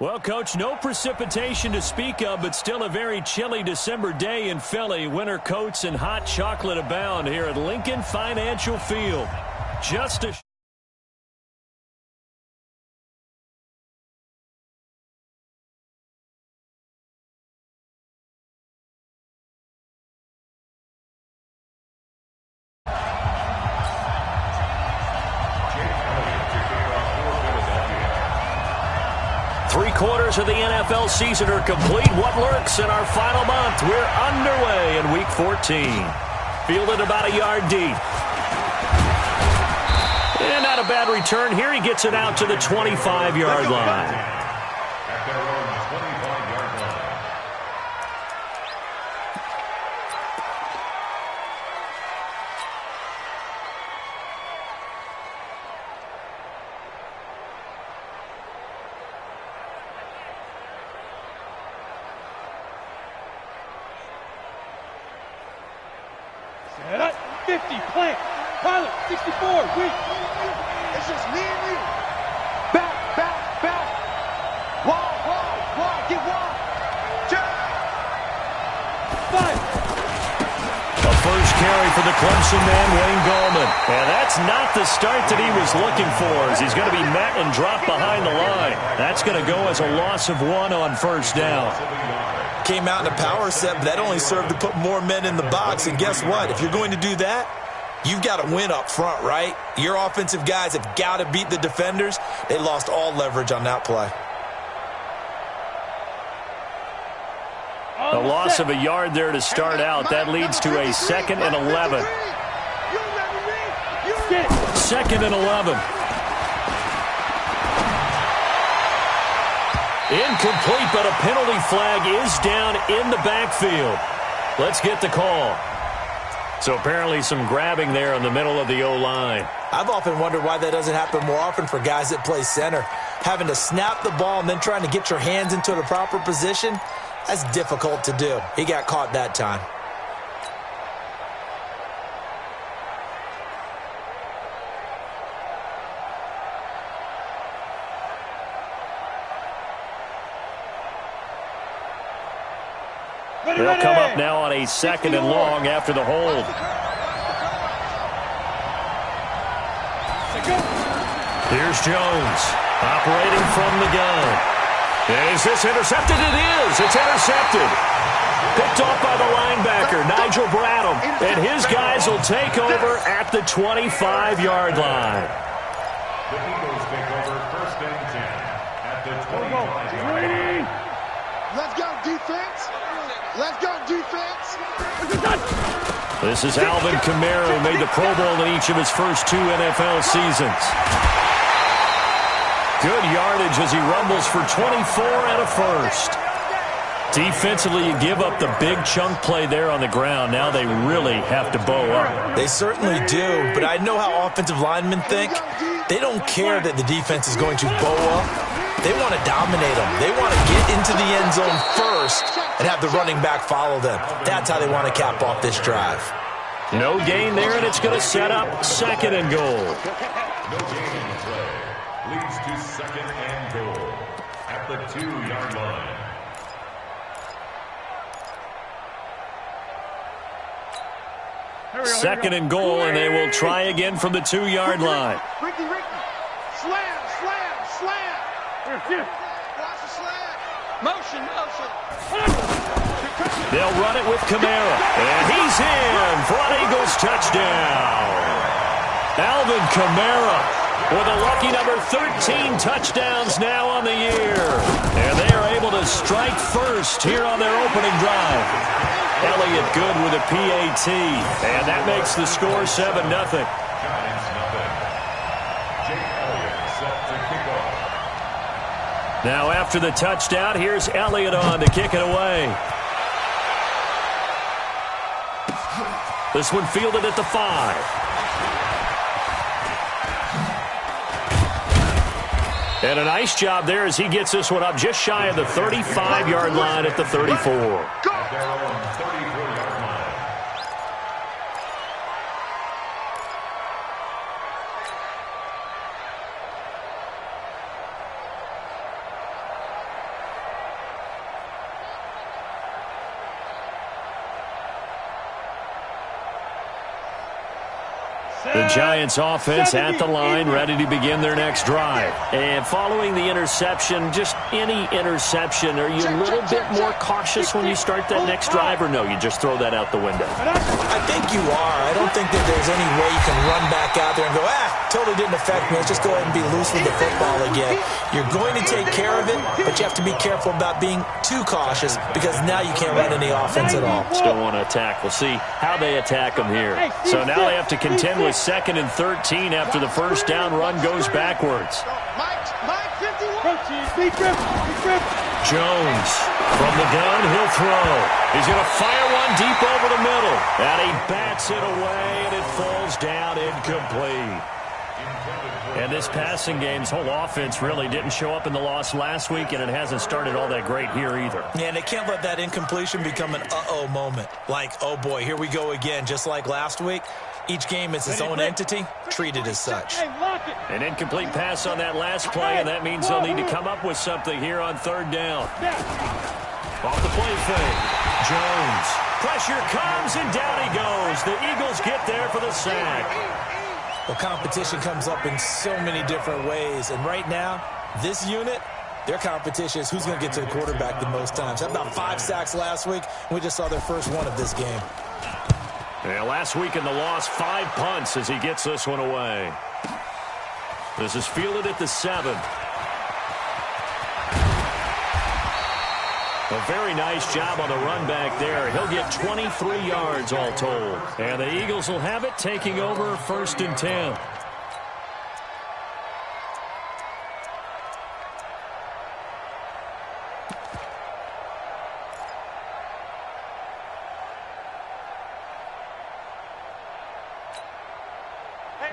Well, Coach, no precipitation to speak of, but still a very chilly December day in Philly. Winter coats and hot chocolate abound here at Lincoln Financial Field. Just a... Three-quarters of the NFL season are complete. What lurks in our final month? We're underway in Week 14. Fielded about a yard deep. And not a bad return here. He gets it out to the 25-yard line. Set up, 50, plant, pilot, 64, weak. It's just me and you. Back, wide, get wide. Jump. 5. A first carry for the Clemson man, Wayne Gallman. And that's not the start that he was looking for, as he's going to be met and dropped behind the line. That's going to go as a loss of 1 on first down. Came out in a power set, but that only served to put more men in the box. And guess what? If you're going to do that, you've got to win up front, right? Your offensive guys have got to beat the defenders. They lost all leverage on that play. A loss of a yard there to start out. That leads to a 2nd and 11. 2nd and 11. Incomplete, but a penalty flag is down in the backfield. Let's get the call. So apparently some grabbing there in the middle of the O-line. I've often wondered why that doesn't happen more often for guys that play center. Having to snap the ball and then trying to get your hands into the proper position, that's difficult to do. He got caught that time. They'll come up now on a 2nd and long after the hold. Here's Jones operating from the gun. Is this intercepted? It is. It's intercepted. Picked off by the linebacker, Nigel Bradham. And his guys will take over at the 25-yard line. The Eagles take over 1st and 10 at the 25-yard line. Let's go, defense. Let's go, defense. This is Alvin Kamara, who made the Pro Bowl in each of his first 2 NFL seasons. Good yardage as he rumbles for 24 and a first. Defensively, you give up the big chunk play there on the ground. Now they really have to bow up. They certainly do, but I know how offensive linemen think. They don't care that the defense is going to bow up. They want to dominate them. They want to get into the end zone first and have the running back follow them. That's how they want to cap off this drive. No gain there, and it's going to set up 2nd and goal. No gain in the play. Leads to 2nd and goal at the 2-yard line. Second and goal, and they will try again from the 2-yard line. Ricky. Slam. Watch the slam. Motion. They'll run it with Kamara. And he's in for an Eagles touchdown. Alvin Kamara with a lucky number 13 touchdowns now on the year. And they are able to strike first here on their opening drive. Elliott good with a PAT. And that makes the score 7-0. Now after the touchdown, here's Elliott on to kick it away. This one fielded at the 5. And a nice job there as he gets this one up just shy of the 35-yard line at the 34. The Giants offense at the line, ready to begin their next drive. And following the interception, just any interception, are you a little bit more cautious when you start that next drive, or no, you just throw that out the window? I think you are. I don't think that there's any way you can run back out there and go, totally didn't affect me. Let's just go ahead and be loose with the football again. You're going to take care of it, but you have to be careful about being too cautious because now you can't run any offense at all. Still want to attack. We'll see how they attack them here. So now they have to contend with 2nd and 13 after the first down run goes backwards. Jones from the gun, he'll throw. He's going to fire one deep over the middle. And he bats it away, and it falls down incomplete. And this passing game's whole offense really didn't show up in the loss last week, and it hasn't started all that great here either. Yeah, and they can't let that incompletion become an uh-oh moment. Like, oh boy, here we go again, just like last week. Each game is its own entity, treated as such. An incomplete pass on that last play, and that means they'll need to come up with something here on 3rd down. Off the play fake. Jones. Pressure comes, and down he goes. The Eagles get there for the sack. Well, competition comes up in so many different ways, and right now, this unit, their competition is who's going to get to the quarterback the most times. About 5 sacks last week, and we just saw their first one of this game. Yeah, last week in the loss, 5 punts as he gets this one away. This is fielded at the 7. A very nice job on the run back there. He'll get 23 yards all told. And the Eagles will have it, taking over 1st and 10.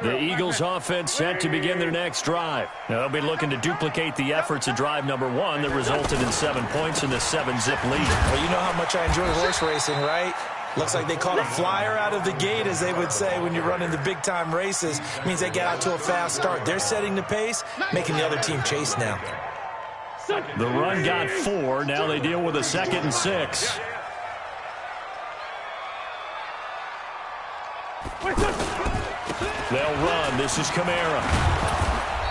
The Eagles offense set to begin their next drive. Now, they'll be looking to duplicate the efforts of drive number 1 that resulted in 7 points in the 7-zip lead. Well, you know how much I enjoy horse racing, right? Looks like they caught a flyer out of the gate, as they would say when you're running the big-time races. It means they get out to a fast start. They're setting the pace, making the other team chase now. The run got 4. Now they deal with a 2nd and 6. They'll run. This is Kamara.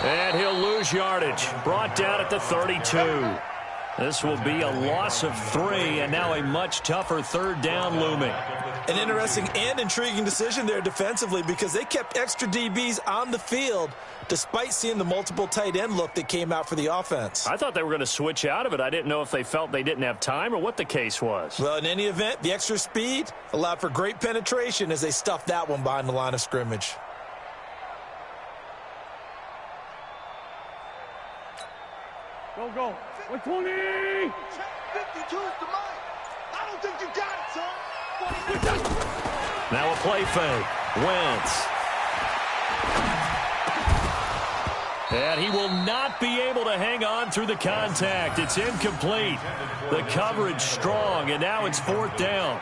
And he'll lose yardage. Brought down at the 32. This will be a loss of 3, and now a much tougher 3rd down looming. An interesting and intriguing decision there defensively because they kept extra DBs on the field despite seeing the multiple tight end look that came out for the offense. I thought they were going to switch out of it. I didn't know if they felt they didn't have time or what the case was. Well, in any event, the extra speed allowed for great penetration as they stuffed that one behind the line of scrimmage. Go. 120! 52 is the mic. I don't think you got it, son. Now a play fake. Wentz. And he will not be able to hang on through the contact. It's incomplete. The coverage strong, and now it's 4th down.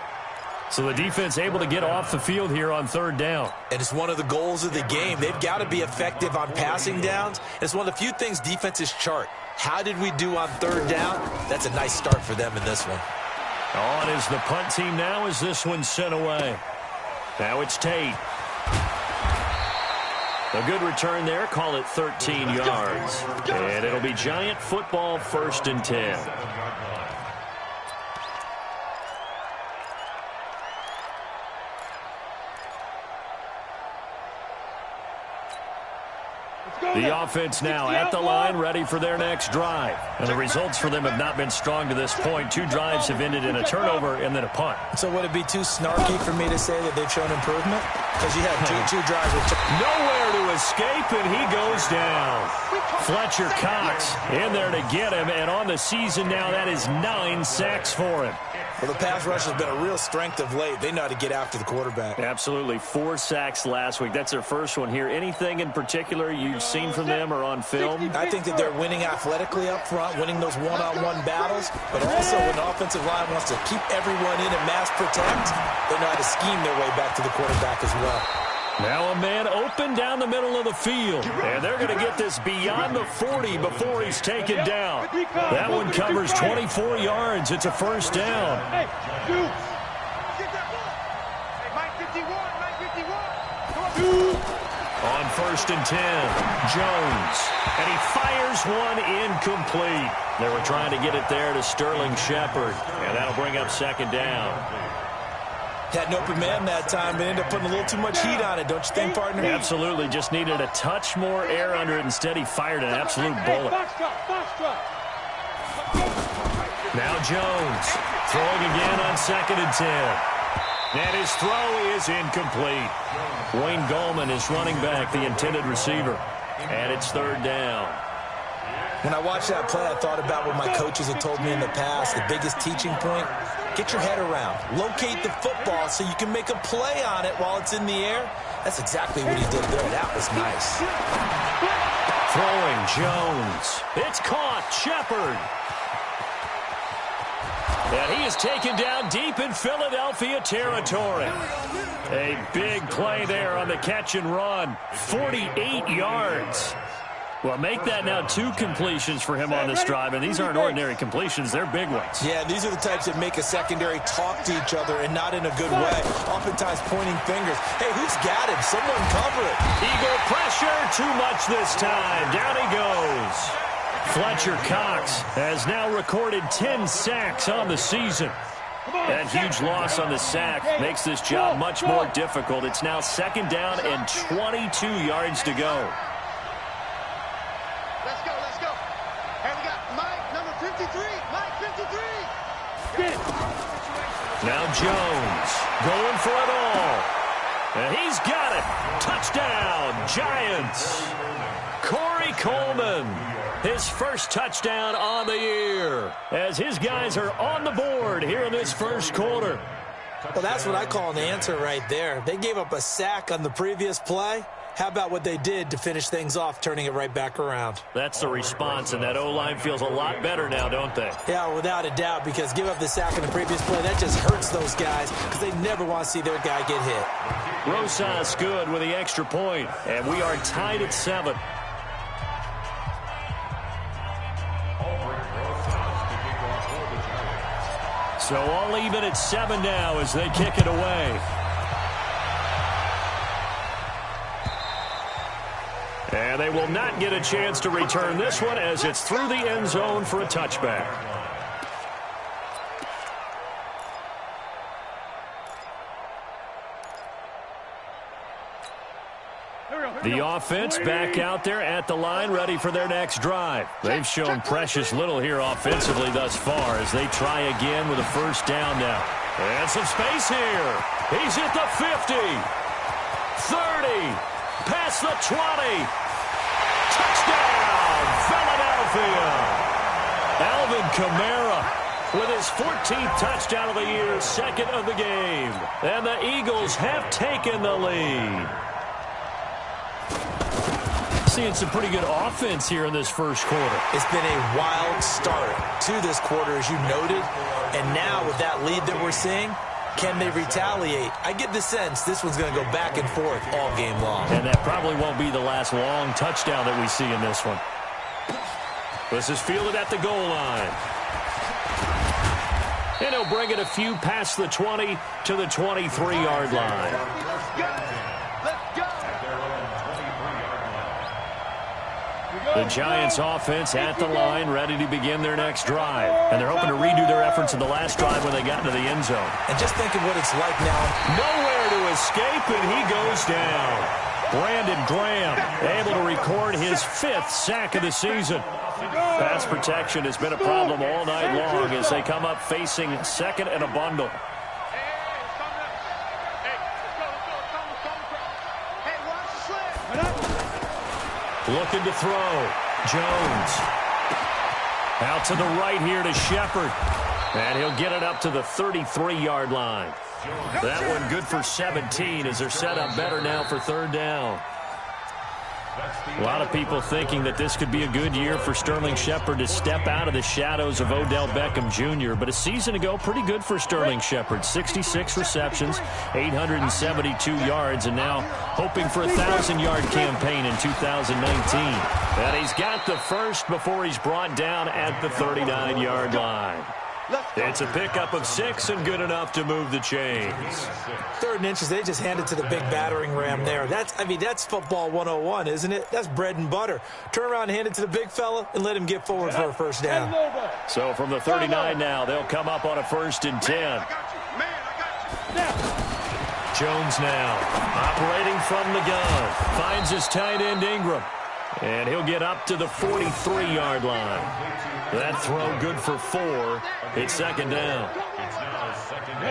So the defense able to get off the field here on 3rd down. And it's one of the goals of the game. They've got to be effective on passing downs. It's one of the few things defenses chart. How did we do on 3rd down? That's a nice start for them in this one. On is the punt team now as this one's sent away. Now it's Tate. A good return there. Call it 13 yards. And it'll be Giant football 1st and 10. The offense now at the line, ready for their next drive. And the results for them have not been strong to this point. 2 drives have ended in a turnover and then a punt. So would it be too snarky for me to say that they've shown improvement? Because you had two drives with nowhere to escape, and he goes down. Fletcher Cox in there to get him, and on the season now, that is 9 sacks for him. Well, the pass rush has been a real strength of late. They know how to get after the quarterback. Absolutely. 4 sacks last week. That's their first one here. Anything in particular you've seen from them or on film? I think that they're winning athletically up front, winning those one-on-one battles, but also when the offensive line wants to keep everyone in and mass protect, they know how to scheme their way back to the quarterback as well. Now a man open down the middle of the field. And they're going to get this beyond the 40 before he's taken down. That one covers 24 yards. It's a 1st down. Hey, dude. Get that ball. Hey, Mike 51. 1st and 10. Jones. And he fires one incomplete. They were trying to get it there to Sterling Shepard. And that'll bring up 2nd down. Had an open man that time, but ended up putting a little too much heat on it, don't you think, partner? Absolutely. Just needed a touch more air under it. Instead, he fired an absolute bullet. Now Jones throwing again on 2nd and 10. And his throw is incomplete. Wayne Gallman is running back, the intended receiver. And it's 3rd down. When I watched that play, I thought about what my coaches had told me in the past. The biggest teaching point, get your head around. Locate the football so you can make a play on it while it's in the air. That's exactly what he did there. That was nice. Throwing Jones. It's caught. Shepard. And he is taken down deep in Philadelphia territory. A big play there on the catch and run. 48 yards. Well, make that now 2 completions for him on this drive, and these aren't ordinary completions. They're big ones. Yeah, these are the types that make a secondary talk to each other and not in a good way. Oftentimes pointing fingers. Hey, who's got him? Someone cover it. Eagle pressure. Too much this time. Down he goes. Fletcher Cox has now recorded 10 sacks on the season. That huge loss on the sack makes this job much more difficult. It's now 2nd down and 22 yards to go. Let's go. And we got Mike, number 53. Mike, 53. Now Jones going for it all. And he's got it. Touchdown, Giants. Corey Coleman. His first touchdown on the year as his guys are on the board here in this 1st quarter. Well, that's what I call an answer right there. They gave up a sack on the previous play. How about what they did to finish things off, turning it right back around? That's the response, and that O-line feels a lot better now, don't they? Yeah, without a doubt, because give up the sack on the previous play, that just hurts those guys because they never want to see their guy get hit. Rosas good with the extra point, and we are tied at 7. So all even at 7 now as they kick it away. And they will not get a chance to return this one as it's through the end zone for a touchback. The offense back out there at the line, ready for their next drive. They've shown precious little here offensively thus far as they try again with a 1st down now. And some space here. He's at the 50, 30, past the 20. Touchdown, Philadelphia. Alvin Kamara with his 14th touchdown of the year, 2nd of the game. And the Eagles have taken the lead. Seeing some pretty good offense here in this 1st quarter. It's been a wild start to this quarter, as you noted. And now with that lead that we're seeing, can they retaliate? I get the sense this one's going to go back and forth all game long. And that probably won't be the last long touchdown that we see in this one. This is fielded at the goal line. And he'll bring it a few past the 20 to the 23-yard line. The Giants offense at the line, ready to begin their next drive. And they're hoping to redo their efforts in the last drive when they got into the end zone. And just think of what it's like now. Nowhere to escape, and he goes down. Brandon Graham able to record his 5th sack of the season. Pass protection has been a problem all night long as they come up facing 2nd and a bundle. Looking to throw. Jones. Out to the right here to Shepard. And he'll get it up to the 33-yard line. That one good for 17 as they're set up better now for 3rd down. A lot of people thinking that this could be a good year for Sterling Shepard to step out of the shadows of Odell Beckham Jr. But a season ago, pretty good for Sterling Shepard. 66 receptions, 872 yards, and now hoping for a 1,000-yard campaign in 2019. And he's got the first before he's brought down at the 39-yard line. It's a pickup of 6 and good enough to move the chains. 3rd and inches, they just handed to the big battering ram there. That's football 101, isn't it? That's bread and butter. Turn around and hand it to the big fella and let him get forward for a first down. So from the 39 now, they'll come up on a 1st and 10. Jones now operating from the gun. Finds his tight end Ingram. And he'll get up to the 43-yard line. That throw good for 4. It's 2nd down.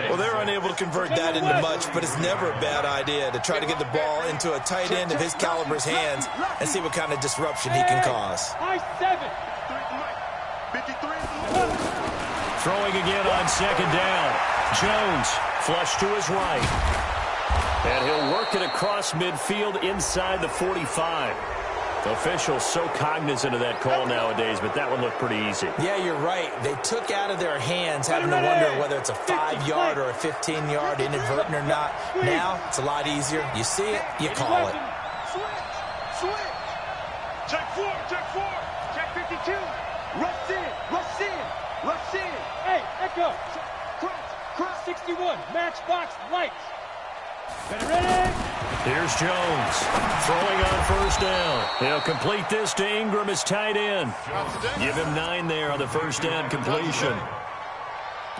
Well, they're unable to convert that into much, but it's never a bad idea to try to get the ball into a tight end of his caliber's hands and see what kind of disruption he can cause. Throwing again on 2nd down. Jones flush to his right. And he'll work it across midfield inside the 45. Officials so cognizant of that call nowadays, but that one looked pretty easy. Yeah, you're right. They took out of their hands having to wonder whether it's a 5-yard or a 15-yard inadvertent or not. Now, it's a lot easier. You see it, you call it. Switch. Check 4. Check 52. Rush in. Hey, Echo. Cross. 61, matchbox lights. Ready? Here's Jones throwing on 1st down. He'll complete this to Ingram as tight end. Give him 9 there on the 1st down completion.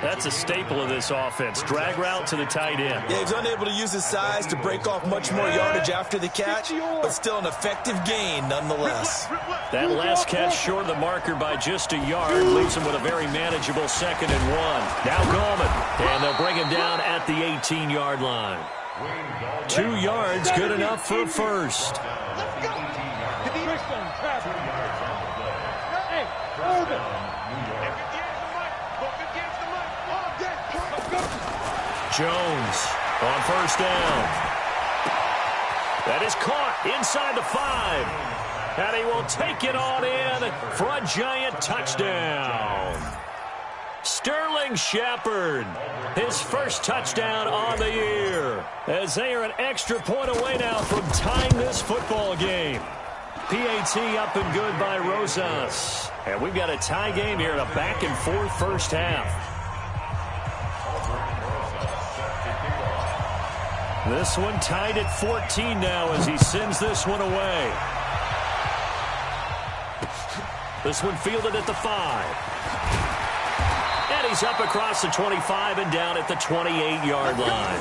That's a staple of this offense. Drag route to the tight end. Yeah, he's unable to use his size to break off much more yardage after the catch, but still an effective gain nonetheless. That last catch short of the marker by just a yard leaves him with a very manageable 2nd and 1. Now Gallman, and they'll bring him down at the 18-yard line. 2 yards, good enough for a first. Hey, Urban. Jones on 1st down. That is caught inside the 5. And he will take it on in for a giant touchdown. Sterling Shepard, his first touchdown on the year, as they are an extra point away now from tying this football game. PAT up and good by Rosas. And we've got a tie game here in a back-and-forth first half. This one tied at 14 now as he sends this one away. This one fielded at the 5. And he's up across the 25 and down at the 28-yard line.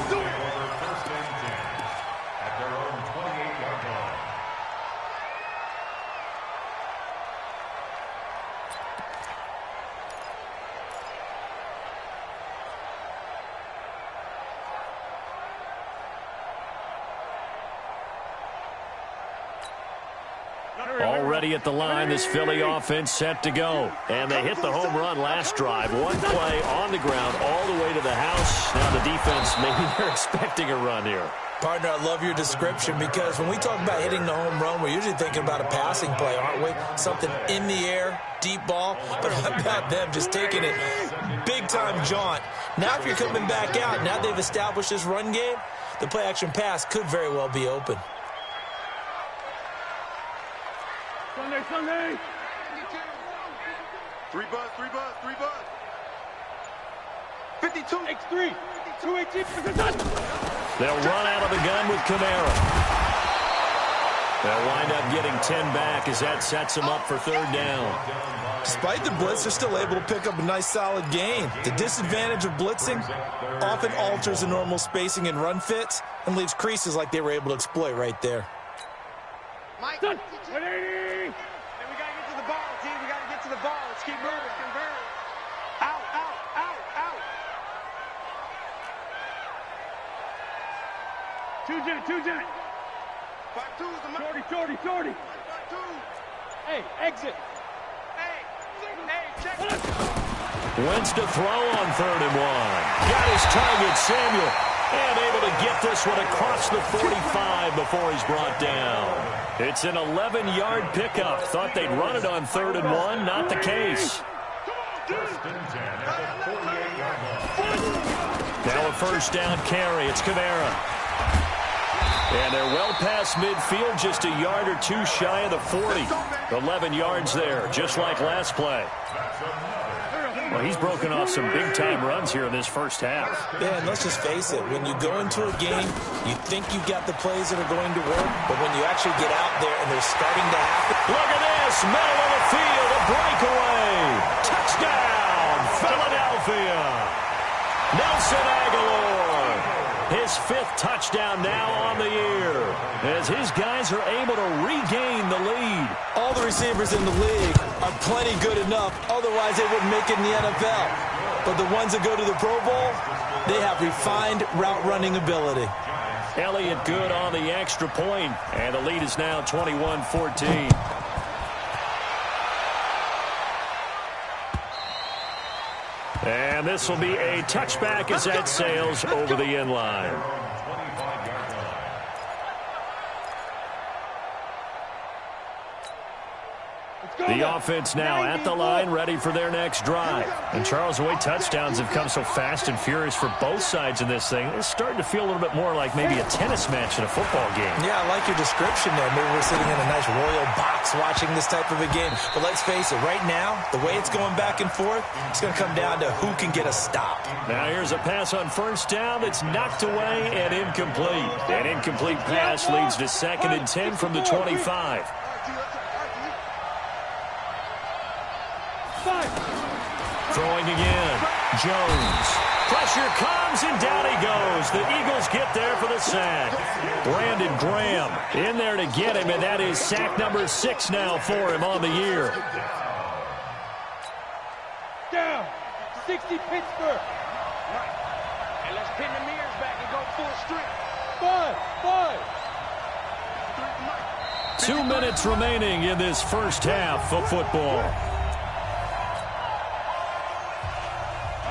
Already at the line, this Philly offense set to go. And they hit the home run last drive. One play on the ground all the way to the house. Now the defense, maybe they're expecting a run here. Partner, I love your description because when we talk about hitting the home run, we're usually thinking about a passing play, aren't we? Something in the air, deep ball. But how about them just taking it big-time jaunt? Now if you're coming back out, now they've established this run game, the play-action pass could very well be open. Sunday. 3 buzz. 52. X3. 218. They'll run out of the gun with Kamara. They'll wind up getting 10 back as that sets them up for 3rd down. Despite the blitz, they're still able to pick up a nice solid gain. The disadvantage of blitzing often alters the normal spacing and run fits and leaves creases like they were able to exploit right there. Mike, 180. We got to get to the ball, team. We got to get to the ball. Let's keep moving. Out. 2-jet. 5-2 is the mark. 40. Hey, exit. Hey, check. Wentz to throw on 3rd and 1. Got his target, Samuel. And able to get this one across the 45 before he's brought down. It's an 11-yard pickup. Thought they'd run it on 3rd and 1. Not the case. Now a 1st down carry. It's Kamara. And they're well past midfield, just a yard or 2 shy of the 40. 11 yards there, just like last play. Well, he's broken off some big-time runs here in this first half. Yeah, and let's just face it. When you go into a game, you think you've got the plays that are going to work, but when you actually get out there and they're starting to happen. Look at this. Middle of the field. A breakaway. Touchdown, Philadelphia. Nelson Aguilar. His 5th touchdown now on the year as his guys are able to regain the lead. All the receivers in the league are plenty good enough. Otherwise, they wouldn't make it in the NFL. But the ones that go to the Pro Bowl, they have refined route running ability. Elliott good on the extra point, and the lead is now 21-14. And this will be a touchback as that sails over the end line. The offense now at the line, ready for their next drive. And Charles, the way touchdowns have come so fast and furious for both sides in this thing, it's starting to feel a little bit more like maybe a tennis match in a football game. Yeah, I like your description there. Maybe we're sitting in a nice royal box watching this type of a game. But let's face it, right now, the way it's going back and forth, it's going to come down to who can get a stop. Now here's a pass on first down that's knocked away and incomplete. An incomplete pass leads to 2nd and 10 from the 25. Throwing again. Jones. Pressure comes, and down he goes. The Eagles get there for the sack. Brandon Graham in there to get him, and that is sack number 6 now for him on the year. Down. 60 Pittsburgh. And let's pin the mirrors back and go full strength. 5. 2 minutes remaining in this first half of football.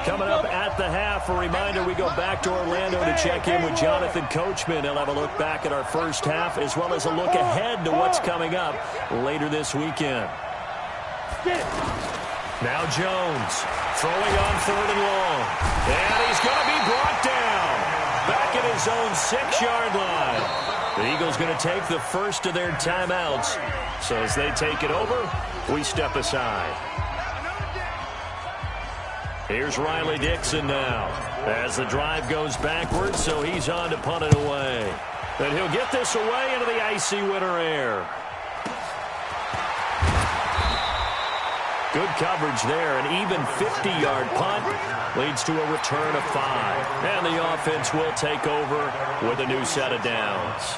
Coming up at the half, a reminder, we go back to Orlando to check in with Jonathan Coachman. He'll have a look back at our first half as well as a look ahead to what's coming up later this weekend. Now Jones throwing on 3rd and long. And he's going to be brought down back at his own 6-yard line. The Eagles going to take the first of their timeouts. So as they take it over, we step aside. Here's Riley Dixon now as the drive goes backwards, so he's on to punt it away. And he'll get this away into the icy winter air. Good coverage there. An even 50-yard punt leads to a return of 5. And the offense will take over with a new set of downs.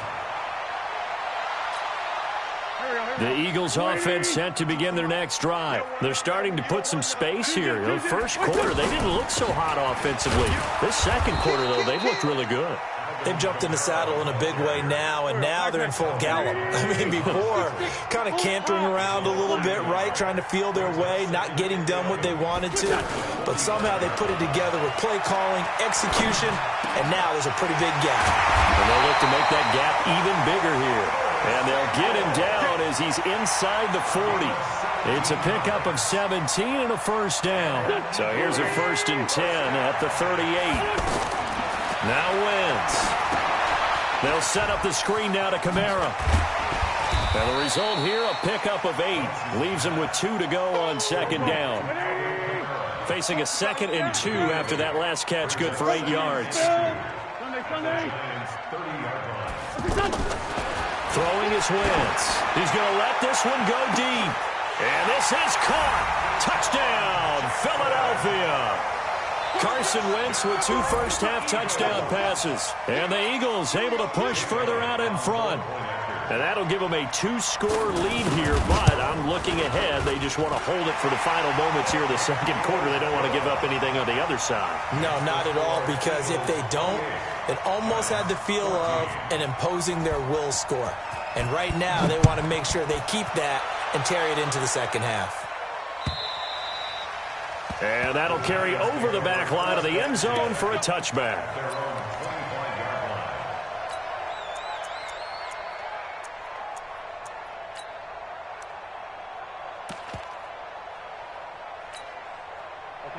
The Eagles offense set to begin their next drive. They're starting to put some space here. You know, first quarter, they didn't look so hot offensively. This second quarter, though, they've looked really good. They've jumped in the saddle in a big way now, and now they're in full gallop. I mean, before, kind of cantering around a little bit, right, trying to feel their way, not getting done what they wanted to. But somehow they put it together with play calling, execution, and now there's a pretty big gap. And they'll look to make that gap even bigger here. And they'll get him down as he's inside the 40. It's a pickup of 17 and a first down. So here's a 1st and 10 at the 38. Now Wentz. They'll set up the screen now to Kamara. And the result here, a pickup of 8. Leaves him with 2 to go on 2nd down. Facing a 2nd and 2 after that last catch, good for 8 yards. Throwing is Wentz. He's going to let this one go deep. And this is caught. Touchdown, Philadelphia. Carson Wentz with 2 first-half touchdown passes. And the Eagles able to push further out in front. And that'll give them a 2-score lead here, but I'm looking ahead. They just want to hold it for the final moments here of the second quarter. They don't want to give up anything on the other side. No, not at all, because if they don't, it almost had the feel of an imposing their will score. And right now, they want to make sure they keep that and carry it into the second half. And that'll carry over the back line of the end zone for a touchback.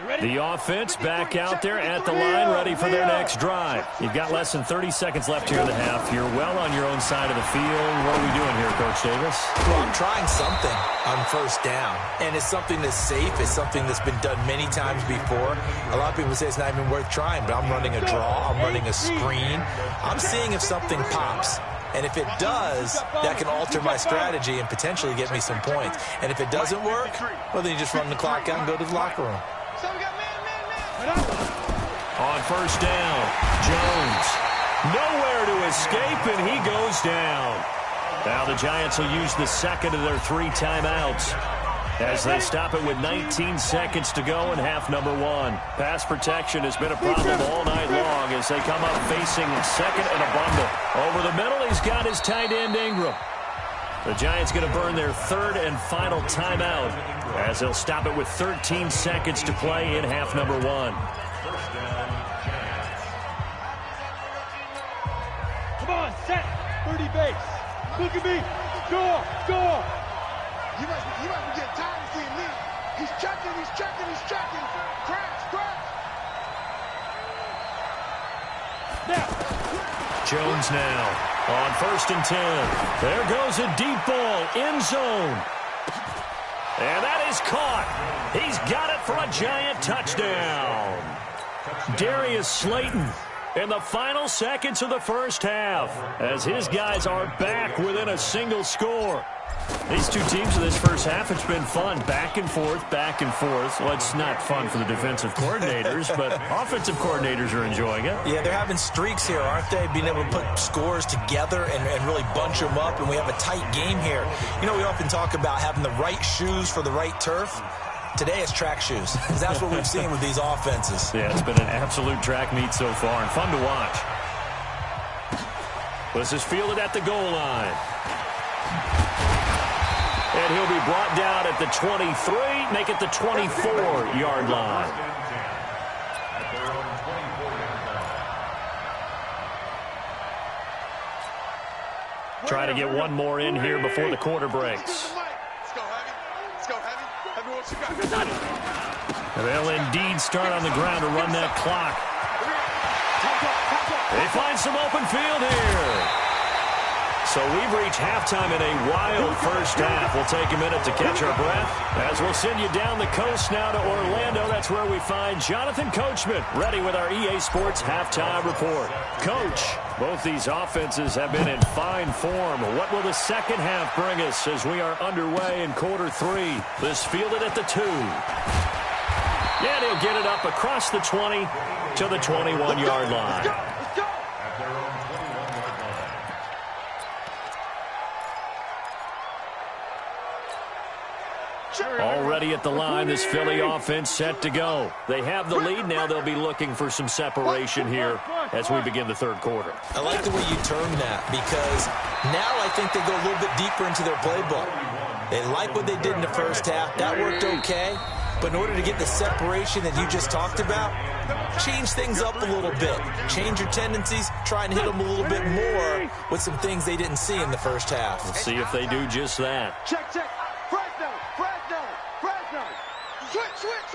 The offense back out there at the line, ready for their next drive. You've got less than 30 seconds left here in the half. You're well on your own side of the field. What are we doing here, Coach Davis? Well, I'm trying something on first down, and it's something that's safe. It's something that's been done many times before. A lot of people say it's not even worth trying, but I'm running a draw. I'm running a screen. I'm seeing if something pops. And if it does, that can alter my strategy and potentially get me some points. And if it doesn't work, well, then you just run the clock out and go to the locker room. On first down, Jones. Nowhere to escape, and he goes down. Now the Giants will use the second of their 3 timeouts as they stop it with 19 seconds to go in half number 1. Pass protection has been a problem all night long as they come up facing second and a bundle. Over the middle, he's got his tight end Ingram. The Giants going to burn their 3rd and final timeout as they'll stop it with 13 seconds to play in half number 1. Come on, set. 30 base. Look at me. Score. Score. You must be getting tired of seeing me. He's checking. Crash. Now. Jones now on 1st and 10. There goes a deep ball, end zone. And that is caught. He's got it for a Giant touchdown. Darius Slayton in the final seconds of the first half as his guys are back within a single score. These two teams in this first half, it's been fun. Back and forth, back and forth. Well, it's not fun for the defensive coordinators, but offensive coordinators are enjoying it. Yeah, they're having streaks here, aren't they? Being able to put scores together and really bunch them up, and we have a tight game here. You know, we often talk about having the right shoes for the right turf. Today it's track shoes. That's what we've seen with these offenses. Yeah, it's been an absolute track meet so far and fun to watch. This is fielded at the goal line. And he'll be brought down at the 23, make it the 24-yard line. Try to get one more in here before the quarter breaks. They'll indeed start on the ground to run that clock. They find some open field here. So we've reached halftime in a wild first half. We'll take a minute to catch our breath as we'll send you down the coast now to Orlando. That's where we find Jonathan Coachman ready with our EA Sports Halftime Report. Coach, both these offenses have been in fine form. What will the second half bring us as we are underway in quarter 3? This fielded at the 2. Yeah, he'll get it up across the 20 to the 21-yard line. Already at the line, this Philly offense set to go. They have the lead. Now they'll be looking for some separation here as we begin the third quarter. I like the way you termed that because now I think they go a little bit deeper into their playbook. They like what they did in the first half. That worked okay. But in order to get the separation that you just talked about, change things up a little bit. Change your tendencies. Try and hit them a little bit more with some things they didn't see in the first half. We'll see if they do just that. Check. Switch.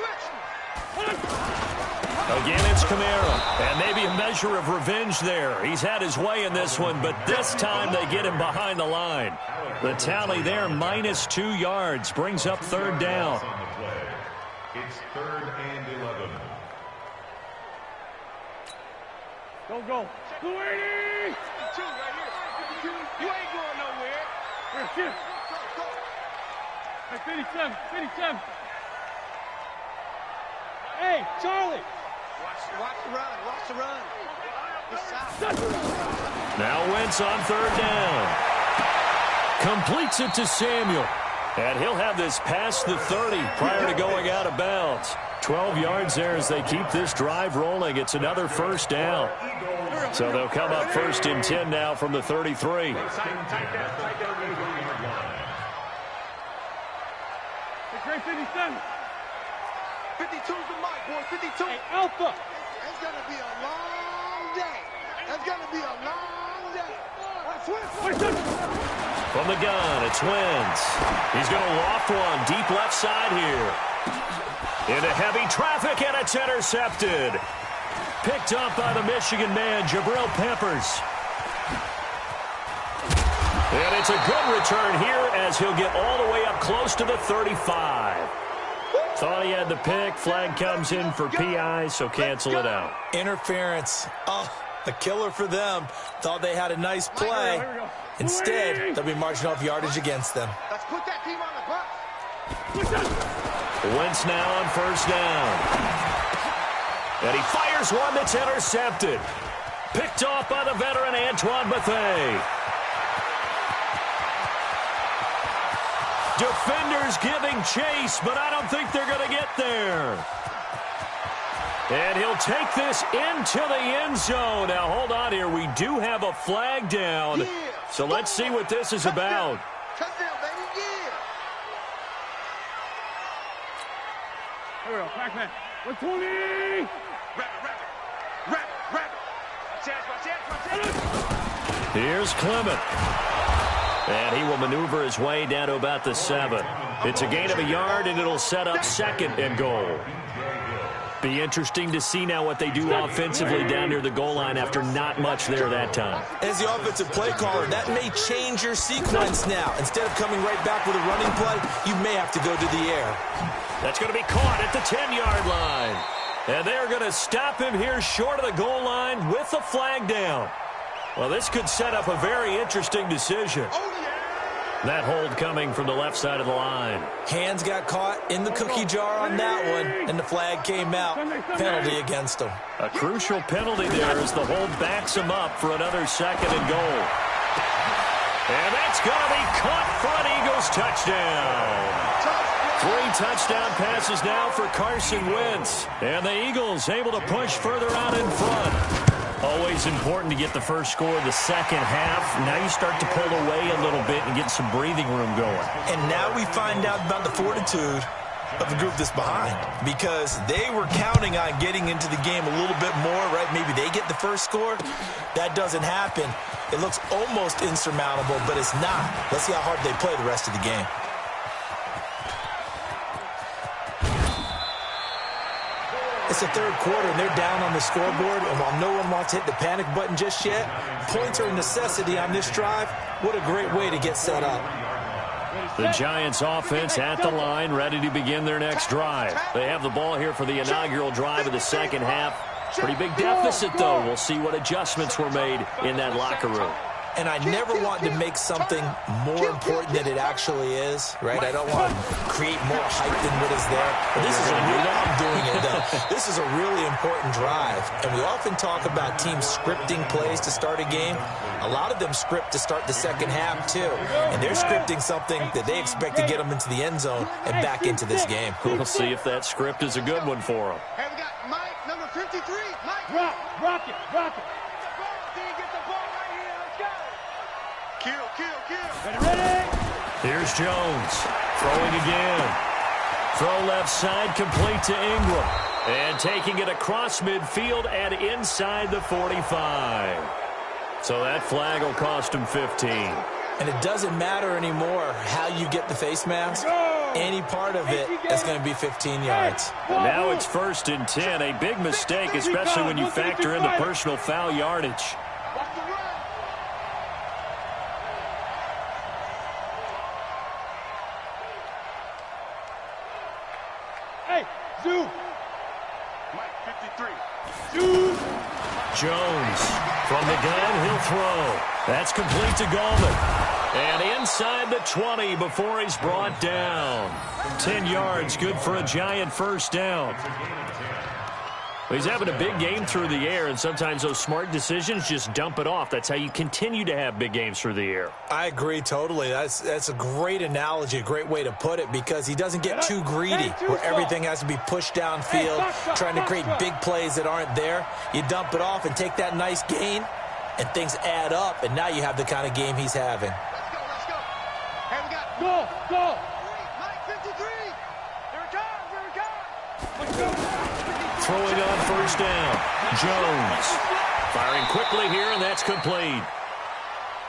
Again, it's Kamara. And maybe a measure of revenge there. He's had his way in this one, but this time they get him behind the line. The tally there, -2 yards, brings up third down. It's 3rd and 11. Go. 280! 52 right here. 52. You ain't going nowhere. Here. Hey, 57. Hey, Charlie! Watch the run. Now Wentz on third down. Completes it to Samuel. And he'll have this past the 30 prior to going out of bounds. 12 yards there as they keep this drive rolling. It's another first down. So they'll come up 1st and 10 now from the 33. Hey, Great 57. 52's the mic, boy. 52. Hey, Alpha. It's going to be a long day. From the gun, it's Wentz. He's going to loft one deep left side here. Into heavy traffic, and it's intercepted. Picked up by the Michigan man, Jabril Peppers. And it's a good return here as he'll get all the way up close to the 35. Thought he had the pick. Flag comes in for PI, so cancel it out. Interference. Oh, a killer for them. Thought they had a nice play. Instead, they'll be marching off yardage against them. Let's put that team on the bus. Wentz now on first down. And he fires one that's intercepted. Picked off by the veteran Antoine Bethea. Defenders giving chase, but I don't think they're going to get there. And he'll take this into the end zone. Now, hold on here. We do have a flag down. So let's see what this is about. Touchdown, baby, yeah. Here we go, back man. 120. Rapid. My chance. Here's Clement. And he will maneuver his way down to about the 7. It's a gain of a yard, and it'll set up 2nd and goal. Be interesting to see now what they do offensively down near the goal line after not much there that time. As the offensive play caller, that may change your sequence now. Instead of coming right back with a running play, you may have to go to the air. That's going to be caught at the 10-yard line. And they're going to stop him here short of the goal line with the flag down. Well, this could set up a very interesting decision. That hold coming from the left side of the line. Hands got caught in the cookie jar on that one, and the flag came out. Penalty against them. A crucial penalty there as the hold backs him up for another 2nd and goal. And that's going to be caught for an Eagles touchdown. 3 touchdown passes now for Carson Wentz. And the Eagles able to push further out in front. Always important to get the first score of the second half. Now you start to pull away a little bit and get some breathing room going. And now we find out about the fortitude of the group that's behind, because they were counting on getting into the game a little bit more, right? Maybe they get the first score. That doesn't happen. It looks almost insurmountable, but it's not. Let's see how hard they play the rest of the game. It's the third quarter, and they're down on the scoreboard, and while no one wants to hit the panic button just yet, points are a necessity on this drive. What a great way to get set up. The Giants offense at the line, ready to begin their next drive. They have the ball here for the inaugural drive of the second half. Pretty big deficit, though. We'll see what adjustments were made in that locker room. And I never want to make something more important than it actually is, right? I don't want to create more hype than what is there. But this is I'm doing it, though. This is a really important drive. And we often talk about teams scripting plays to start a game. A lot of them script to start the second half, too. And they're scripting something that they expect to get them into the end zone and back into this game. We'll see if that script is a good one for them. Hey, we got Mike, number 53. Mike. Rock it. Kill. Ready? Here's Jones. Throwing again. Throw left side, complete to Ingram. And taking it across midfield and inside the 45. So that flag will cost him 15. And it doesn't matter anymore how you get the face mask. Any part of it is going to be 15 yards. And now it's 1st and 10. A big mistake, especially when you factor in the personal foul yardage. Jones from the gun, he'll throw. That's complete to Gallman. And inside the 20 before he's brought down. 10 yards, good for a Giant first down. He's having a big game through the air, and sometimes those smart decisions just dump it off. That's how you continue to have big games through the air. I agree totally. That's a great analogy, a great way to put it, because he doesn't get too greedy where everything has to be pushed downfield, trying to create big plays that aren't there. You dump it off and take that nice gain, and things add up, and now you have the kind of game he's having. Let's go. Hey, we got Go. Mike 53. Here it comes. Throwing on first down. Jones firing quickly here, and that's complete.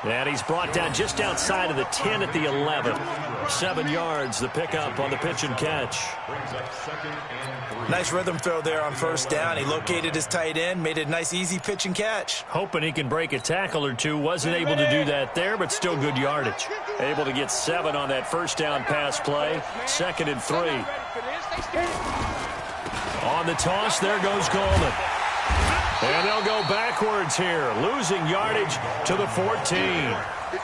And he's brought down just outside of the 10 at the 11. 7 yards, the pickup on the pitch and catch. Nice rhythm throw there on first down. He located his tight end, made it a nice, easy pitch and catch. Hoping he can break a tackle or two. Wasn't able to do that there, but still good yardage. Able to get 7 on that first down pass play. 2nd and 3. On the toss, there goes Goldman. And they'll go backwards here, losing yardage to the 14.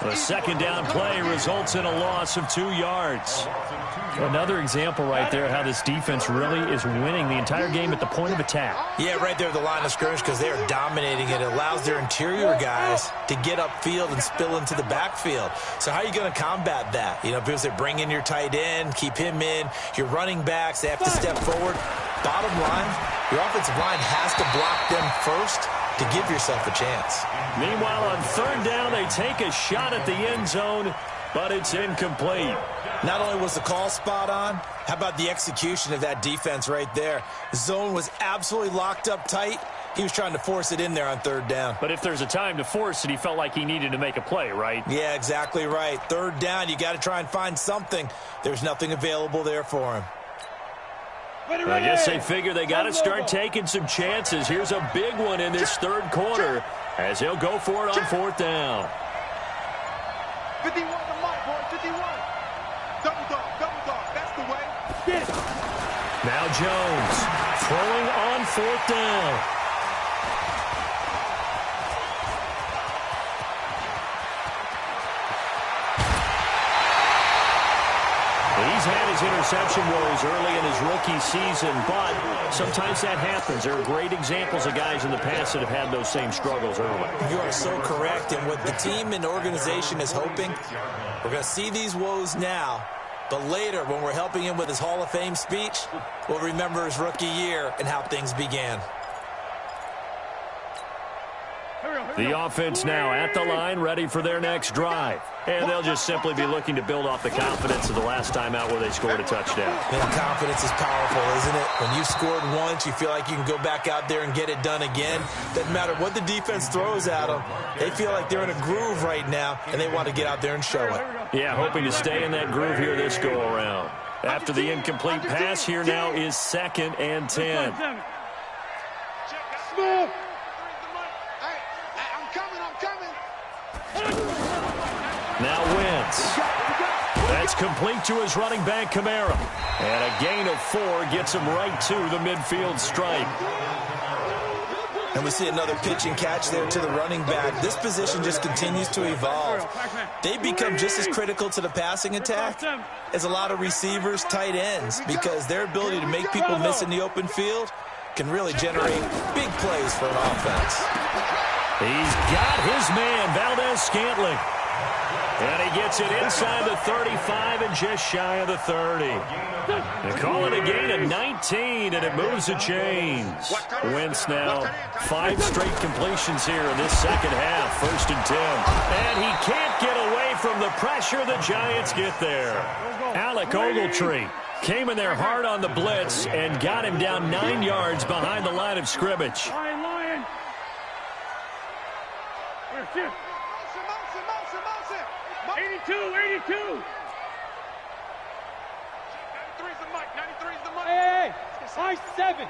The second down play results in a loss of 2 yards. Another example right there how this defense really is winning the entire game at the point of attack. Yeah, right there at the line of scrimmage because they are dominating it. It allows their interior guys to get upfield and spill into the backfield. So how are you going to combat that? You know, because they bring in your tight end, keep him in. Your running backs, they have to step forward. Bottom line, your offensive line has to block them first to give yourself a chance. Meanwhile, on third down, they take a shot at the end zone, but it's incomplete. Not only was the call spot on, how about the execution of that defense right there? The zone was absolutely locked up tight. He was trying to force it in there on third down. But if there's a time to force it, he felt like he needed to make a play, right? Yeah, exactly right. Third down, you got to try and find something. There's nothing available there for him. I guess they figure they got to start taking some chances. Here's a big one in this third quarter as he'll go for it on fourth down. 51 to Mike, boy, 51. Double dog, that's the way. Now Jones throwing on fourth down. He's had his interception woes early in his rookie season, but sometimes that happens. There are great examples of guys in the past that have had those same struggles early. You are so correct, and what the team and organization is hoping, we're going to see these woes now, but later when we're helping him with his Hall of Fame speech, we'll remember his rookie year and how things began. The offense now at the line, ready for their next drive. And they'll just simply be looking to build off the confidence of the last time out where they scored a touchdown. And confidence is powerful, isn't it? When you scored once, you feel like you can go back out there and get it done again. Doesn't matter what the defense throws at them. They feel like they're in a groove right now, and they want to get out there and show it. Yeah, hoping to stay in that groove here this go-around. After the incomplete pass, here now is 2nd and 10. Now Wentz. That's complete to his running back, Kamara. And a gain of 4 gets him right to the midfield stripe. And we see another pitch and catch there to the running back. This position just continues to evolve. They become just as critical to the passing attack as a lot of receivers, tight ends, because their ability to make people miss in the open field can really generate big plays for an offense. He's got his man, Valdez-Scantling. And he gets it inside the 35 and just shy of the 30. They call it a gain of 19, and it moves the chains. Wentz now 5 straight completions here in this second half, 1st and 10. And he can't get away from the pressure the Giants get there. Alec Ogletree came in there hard on the blitz and got him down 9 yards behind the line of scrimmage. Lion. 82. 93's the mic. 93's the mic. Hey, high 7.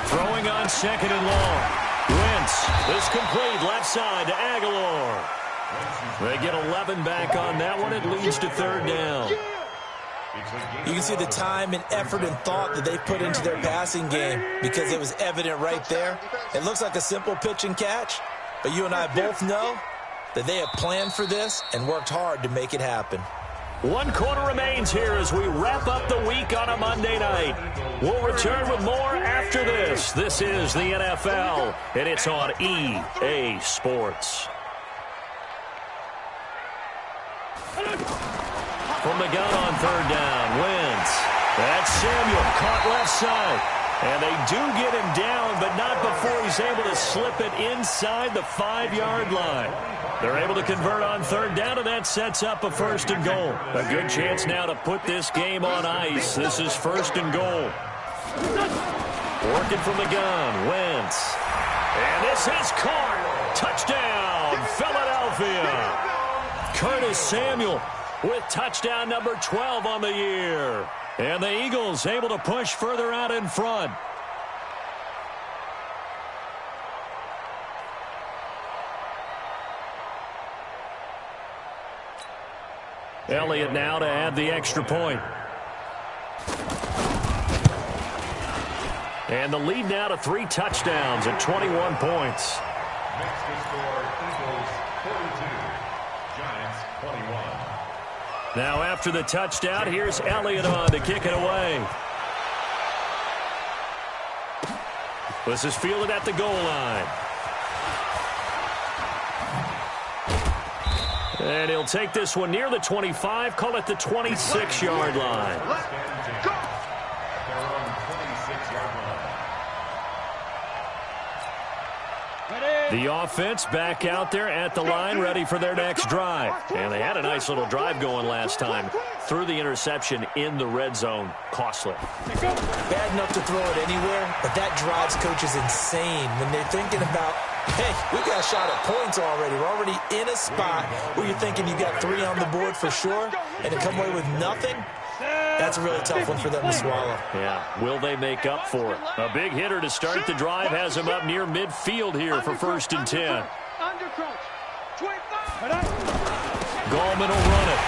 Throwing on 2nd and long. Wentz is complete left side to Aguilar. They get 11 back on that one. It leads to 3rd down. You can see the time and effort and thought that they put into their passing game because it was evident right there. It looks like a simple pitch and catch, but you and I both know that they have planned for this and worked hard to make it happen. 1 quarter remains here as we wrap up the week on a Monday night. We'll return with more after this. This is the NFL, and it's on EA Sports. From the gun on 3rd down, Wentz. That's Samuel, caught left side. And they do get him down, but not before he's able to slip it inside the 5-yard line. They're able to convert on 3rd down, and that sets up a 1st and goal. A good chance now to put this game on ice. This is 1st and goal. Working from the gun, Wentz. And this is caught. Touchdown. touchdown, Philadelphia. Curtis Samuel with touchdown number 12 on the year. And the Eagles able to push further out in front. Elliott now to add the extra point. And the lead now to 3 touchdowns at 21 points. Next to score, Eagles 42, Giants 21. Now after the touchdown, here's Elliott on to kick it away. This is fielded at the goal line. And he'll take this one near the 25, call it the 26-yard line. The offense back out there at the line, ready for their next drive. And they had a nice little drive going last time. Threw the interception in the red zone. Costly. Bad enough to throw it anywhere, but that drives coaches insane when they're thinking about, hey, we got a shot at points already. We're already in a spot where you're thinking you got 3 on the board for sure, and to come away with nothing, that's a really tough one for them to swallow. Yeah, will they make up for it? A big hitter to start the drive has him up near midfield here for 1st and 10. Gallman will run it.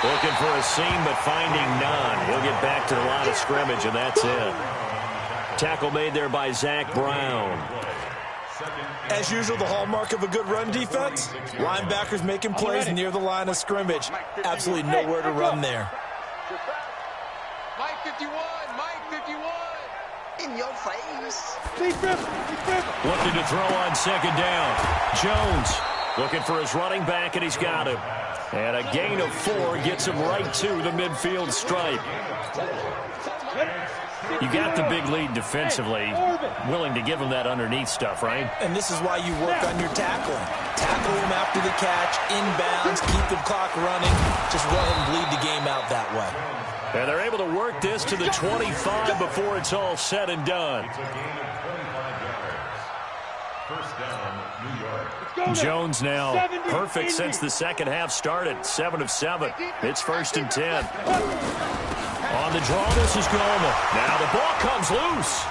Looking for a seam, but finding none. He'll get back to the line of scrimmage, and that's it. Tackle made there by Zach Brown. As usual, the hallmark of a good run defense, linebackers making plays near the line of scrimmage. Absolutely nowhere to run there. Mike 51, Mike 51. In your face. Looking to throw on 2nd down. Jones looking for his running back, and he's got him. And a gain of 4 gets him right to the midfield stripe. You got the big lead defensively, willing to give him that underneath stuff, right? And this is why you work on your tackling. Tackle him after the catch, inbounds, keep the clock running. Just let him bleed the game out that way. And they're able to work this to the 25 before it's all said and done. It's a gain of 25 yards. First down, New York. Jones now perfect since the second half started. 7 of 7. It's 1st and 10. On the draw, this is Gallman. Now the ball comes loose.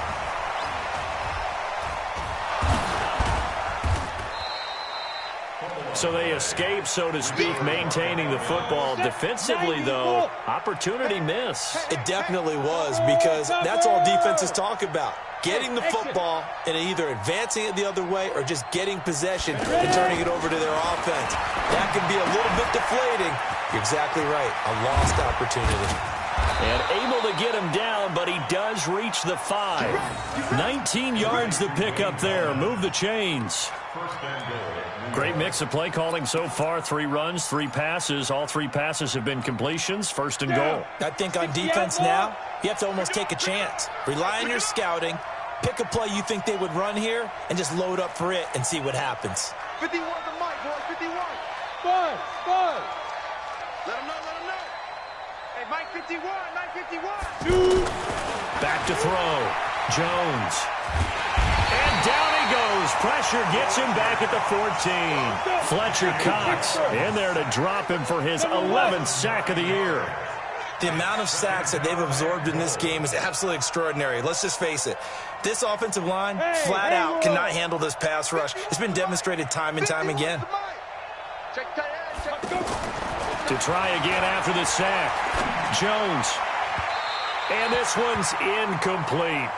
So they escape, so to speak, maintaining the football. Defensively, though, opportunity miss. It definitely was, because that's all defenses talk about. Getting the football and either advancing it the other way or just getting possession and turning it over to their offense. That can be a little bit deflating. You're exactly right. A lost opportunity. And able to get him down, but he does reach the 5. 19 yards to pick up there. Move the chains. Great mix of play calling so far. 3 runs, 3 passes. All 3 passes have been completions. 1st and goal. I think on defense now, you have to almost take a chance. Rely on your scouting. Pick a play you think they would run here and just load up for it and see what happens. 51 to Mike, boy, 51. 5. Let him know, let him know. Hey, Mike 51, Mike 51. 2. Back to throw. Jones. And down he goes. Pressure gets him back at the 14. Fletcher Cox in there to drop him for his 11th sack of the year. The amount of sacks that they've absorbed in this game is absolutely extraordinary. Let's just face it. This offensive line, flat out, cannot handle this pass rush. It's been demonstrated time and time again. To try again after the sack. Jones. And this one's incomplete.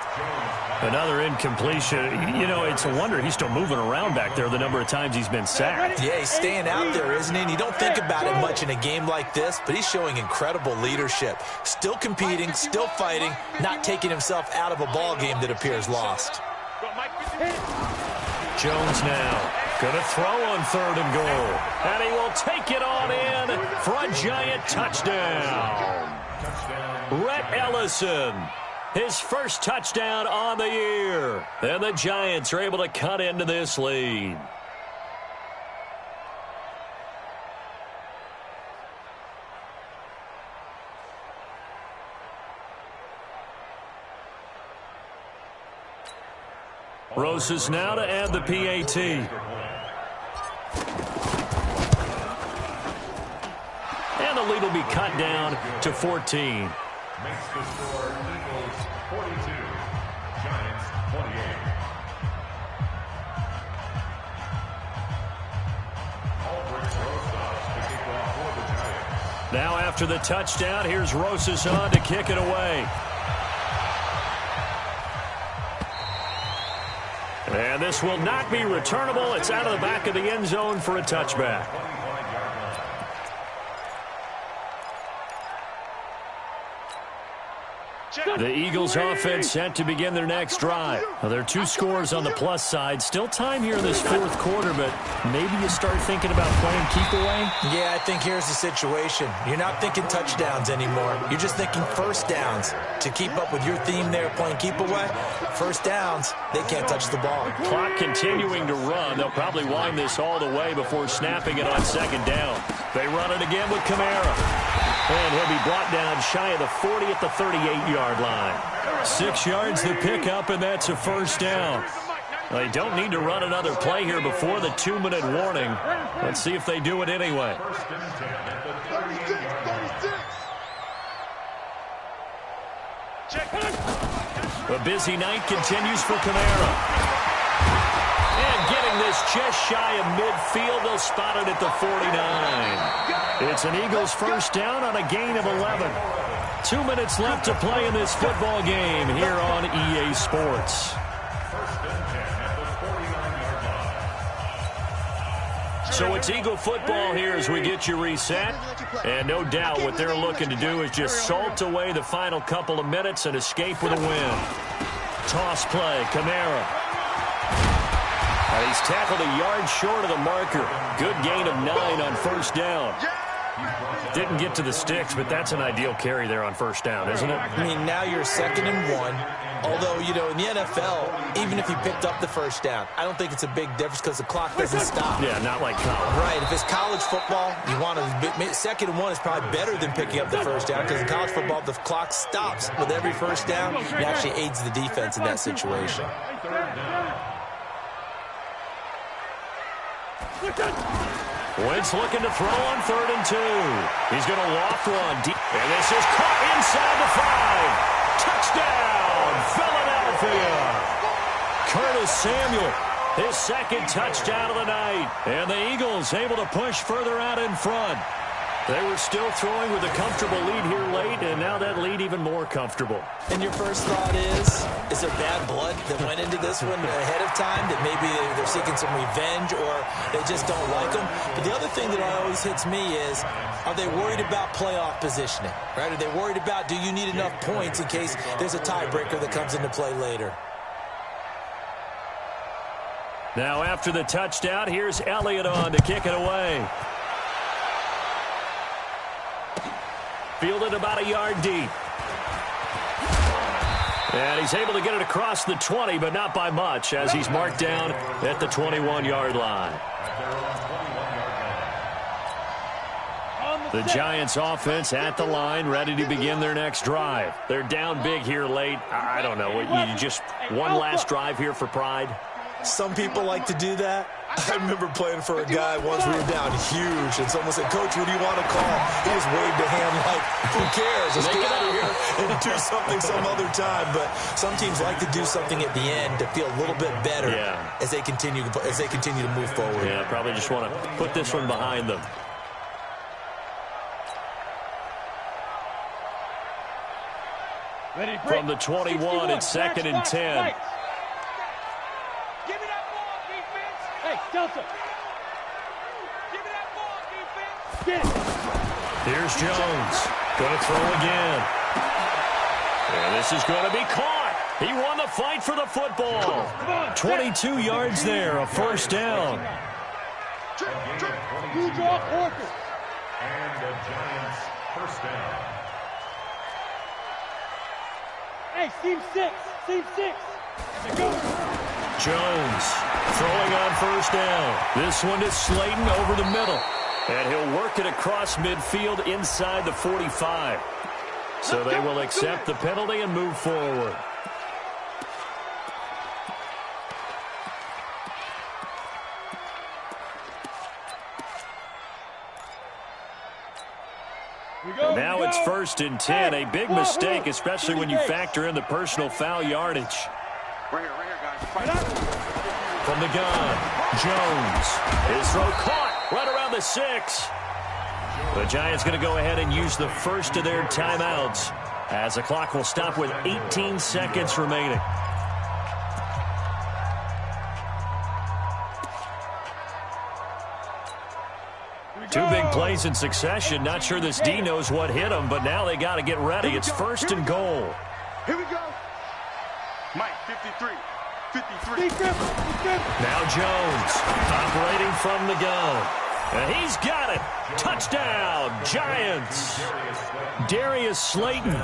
Another incompletion. You know, it's a wonder he's still moving around back there the number of times he's been sacked. Yeah, he's staying out there, isn't he? And you don't think about it much in a game like this, but he's showing incredible leadership. Still competing, still fighting, not taking himself out of a ball game that appears lost. Jones now going to throw on 3rd and goal. And he will take it on in for a giant touchdown. Rhett Ellison. His first touchdown on the year. And the Giants are able to cut into this lead. Rosas now to add the PAT. lead will be cut down to 14. Makes the score Eagles 42, Giants 28. Now after the touchdown, here's Rosas on to kick it away. And this will not be returnable. It's out of the back of the end zone for a touchback. The Eagles offense set to begin their next drive. Well, there are 2 scores on the plus side. Still time here in this 4th quarter, but maybe you start thinking about playing keep away? Yeah, I think here's the situation. You're not thinking touchdowns anymore. You're just thinking first downs. To keep up with your theme there, playing keep away, first downs, they can't touch the ball. Clock continuing to run. They'll probably wind this all the way before snapping it on 2nd down. They run it again with Kamara. And he'll be brought down shy of the 40 at the 38-yard line. 6 yards the pickup, and that's a first down. They don't need to run another play here before the 2-minute warning. Let's see if they do it anyway. A busy night continues for Kamara. And getting this just shy of midfield, they'll spot it at the 49. It's an Eagles first down on a gain of 11. 2 minutes left to play in this football game here on EA Sports. So it's Eagle football here as we get you reset. And no doubt what they're looking to do is just salt away the final couple of minutes and escape with a win. Toss play, Kamara. He's tackled a yard short of the marker. Good gain of 9 on first down. Didn't get to the sticks, but that's an ideal carry there on first down, isn't it? I mean, now you're 2nd and 1. Although, you know, in the NFL, even if you picked up the first down, I don't think it's a big difference because the clock doesn't stop. Yeah, not like college. Right. If it's college football, you want to 2nd and 1 is probably better than picking up the first down because in college football, the clock stops with every first down. It actually aids the defense in that situation. Wentz looking to throw on 3rd and 2. He's going to loft one deep. And this is caught inside the 5. Touchdown, Philadelphia. Curtis Samuel, his 2nd touchdown of the night. And the Eagles able to push further out in front. They were still throwing with a comfortable lead here late, and now that lead even more comfortable. And your first thought is there bad blood that went into this one ahead of time, that maybe they're seeking some revenge or they just don't like them? But the other thing that always hits me is, are they worried about playoff positioning? Right? Are they worried about, do you need enough points in case there's a tiebreaker that comes into play later? Now after the touchdown, here's Elliott on to kick it away. Fielded about a yard deep. And he's able to get it across the 20, but not by much, as he's marked down at the 21-yard line. The Giants offense at the line, ready to begin their next drive. They're down big here late. I don't know. You just one last drive here for pride? Some people like to do that. I remember playing for a guy once. We were down huge, and someone said, "Coach, what do you want to call?" He just waved a hand like, "Who cares? Let's get out of here and do something some other time." But some teams like to do something at the end to feel a little bit better as they continue to move forward. Yeah, probably just want to put this one behind them. From the 21, it's 2nd and 10. Hey, Delta. Give me that ball, defense. Get it. Here's Jones. Going to throw again. And this is going to be caught. He won the fight for the football. 22 yards there, a first down. You draw Orchard. And the Giants first down. Hey, seam 6. Seam 6. Jones throwing on first down. This one is Slayton over the middle. And he'll work it across midfield inside the 45. So they will accept the penalty and move forward. Now it's 1st and 10, a big mistake, especially when you factor in the personal foul yardage. Right here, guys. From the gun, Jones. His throw caught right around the 6. The Giants going to go ahead and use the first of their timeouts as the clock will stop with 18 seconds remaining. Two big plays in succession. Not sure this D knows what hit him, but now they got to get ready. It's 1st and goal. Here we go. Mike, 53. 53. Now Jones operating from the gun. And he's got it. Touchdown, Giants. Darius Slayton,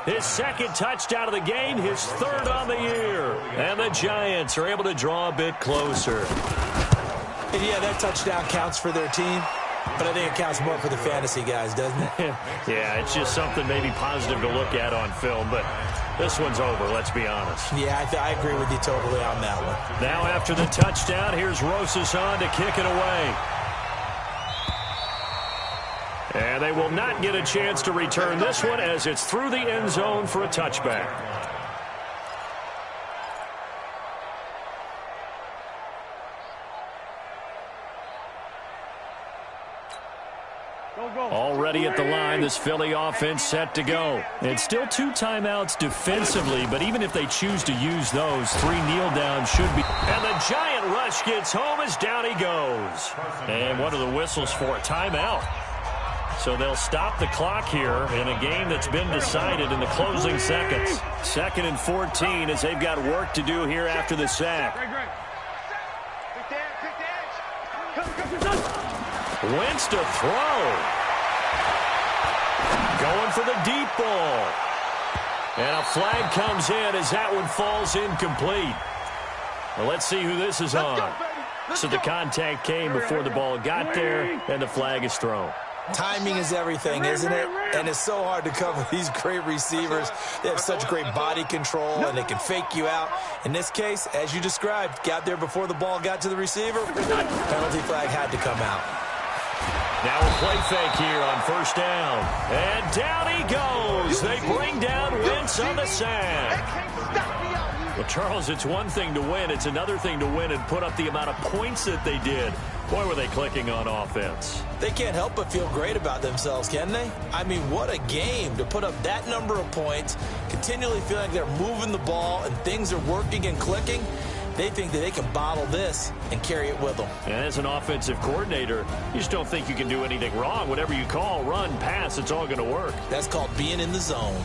his 2nd touchdown of the game, his 3rd on the year. And the Giants are able to draw a bit closer. And yeah, that touchdown counts for their team. But I think it counts more for the fantasy guys, doesn't it? Yeah, it's just something maybe positive to look at on film, but this one's over, let's be honest. Yeah, I agree with you totally on that one. Now after the touchdown, here's Rosas on to kick it away. And they will not get a chance to return this one as it's through the end zone for a touchback. Already at the line, this Philly offense set to go. It's still 2 timeouts defensively, but even if they choose to use those, 3 kneel downs should be. And the Giant rush gets home as down he goes. And what are the whistles for? A timeout. So they'll stop the clock here in a game that's been decided in the closing seconds. 2nd and 14 as they've got work to do here after the sack. Wentz to throw. Going for the deep ball. And a flag comes in as that one falls incomplete. Well, let's see who this is on. So the contact came before the ball got there, and the flag is thrown. Timing is everything, isn't it? And it's so hard to cover these great receivers. They have such great body control, and they can fake you out. In this case, as you described, got there before the ball got to the receiver. Penalty flag had to come out. Now a play fake here on 1st down. And down he goes. They bring down Wentz on the sack. Well, Charles, it's one thing to win. It's another thing to win and put up the amount of points that they did. Boy, were they clicking on offense. They can't help but feel great about themselves, can they? I mean, what a game to put up that number of points, continually feeling like they're moving the ball and things are working and clicking. They think that they can bottle this and carry it with them. And as an offensive coordinator, you just don't think you can do anything wrong. Whatever you call, run, pass, it's all going to work. That's called being in the zone.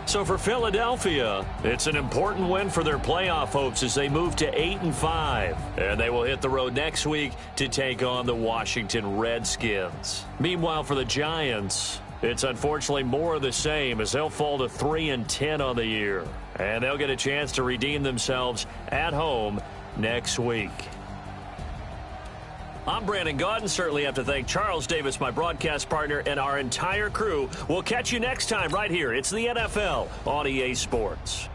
So for Philadelphia, it's an important win for their playoff hopes as they move to 8-5. And they will hit the road next week to take on the Washington Redskins. Meanwhile, for the Giants, it's unfortunately more of the same as they'll fall to 3-10 on the year. And they'll get a chance to redeem themselves at home next week. I'm Brandon Gaudin. Certainly have to thank Charles Davis, my broadcast partner, and our entire crew. We'll catch you next time right here. It's the NFL on EA Sports.